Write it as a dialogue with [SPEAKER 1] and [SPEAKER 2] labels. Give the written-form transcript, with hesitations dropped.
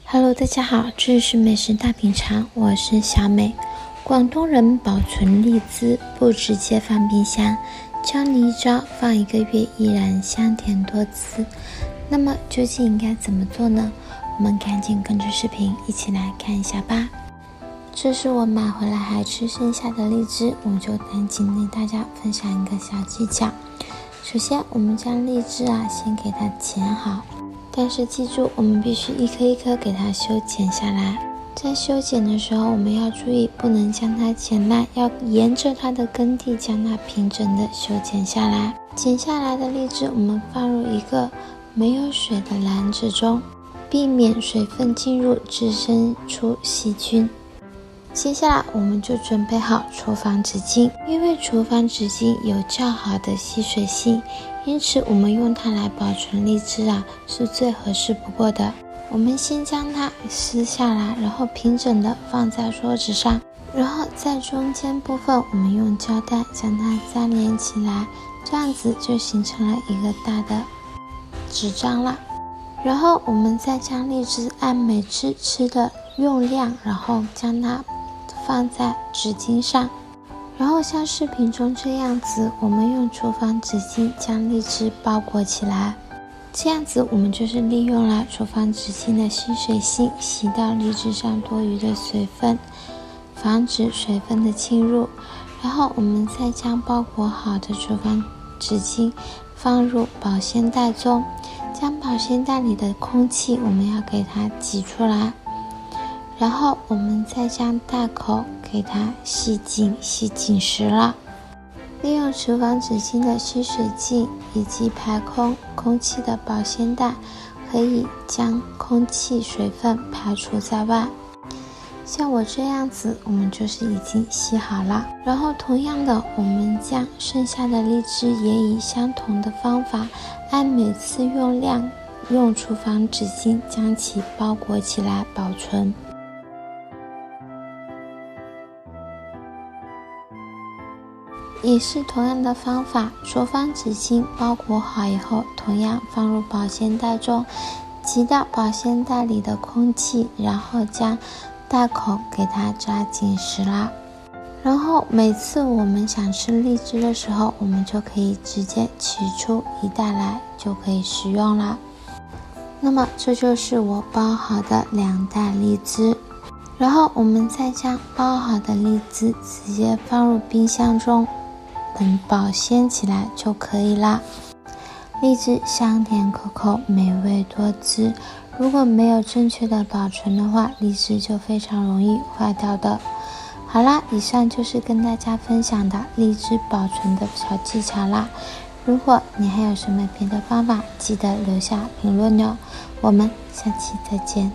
[SPEAKER 1] Hello， 大家好，这里是美食大品尝，我是小美。广东人保存荔枝不直接放冰箱，教你一招，放1个月依然香甜多汁。那么究竟应该怎么做呢？我们赶紧跟着视频一起来看一下吧。这是我买回来还吃剩下的荔枝，我就赶紧为大家分享一个小技巧。首先我们将荔枝先给它剪好，但是记住我们必须一颗一颗给它修剪下来。在修剪的时候我们要注意，不能将它剪烂，要沿着它的根蒂将它平整的修剪下来。剪下来的荔枝我们放入一个没有水的篮子中，避免水分进入滋生出细菌。接下来我们就准备好厨房纸巾，因为厨房纸巾有较好的吸水性，因此我们用它来保存荔枝是最合适不过的。我们先将它撕下来，然后平整的放在桌子上，然后在中间部分我们用胶带将它粘连起来，这样子就形成了一个大的纸张了。然后我们再将荔枝按每次吃的用量，然后将它放在纸巾上，然后像视频中这样子，我们用厨房纸巾将荔枝包裹起来。这样子我们就是利用了厨房纸巾的吸水性，吸到荔枝上多余的水分，防止水分的侵入。然后我们再将包裹好的厨房纸巾放入保鲜袋中，将保鲜袋里的空气我们要给它挤出来，然后我们再将袋口给它吸紧实了。利用厨房纸巾的吸水劲以及排空气的保鲜袋，可以将空气水分排除在外。像我这样子，我们就是已经吸好了。然后同样的，我们将剩下的荔枝也以相同的方法，按每次用量用厨房纸巾将其包裹起来保存。也是同样的方法，厨房纸巾包裹好以后，同样放入保鲜袋中，挤到保鲜袋里的空气，然后将袋口给它扎紧实啦。然后每次我们想吃荔枝的时候，我们就可以直接取出一袋来，就可以食用了。那么这就是我包好的2袋荔枝，然后我们再将包好的荔枝直接放入冰箱中，等保鲜起来就可以啦。荔枝香甜可口，美味多汁，如果没有正确的保存的话，荔枝就非常容易坏掉的。好啦，以上就是跟大家分享的荔枝保存的小技巧啦。如果你还有什么别的方法，记得留下评论哟。我们下期再见。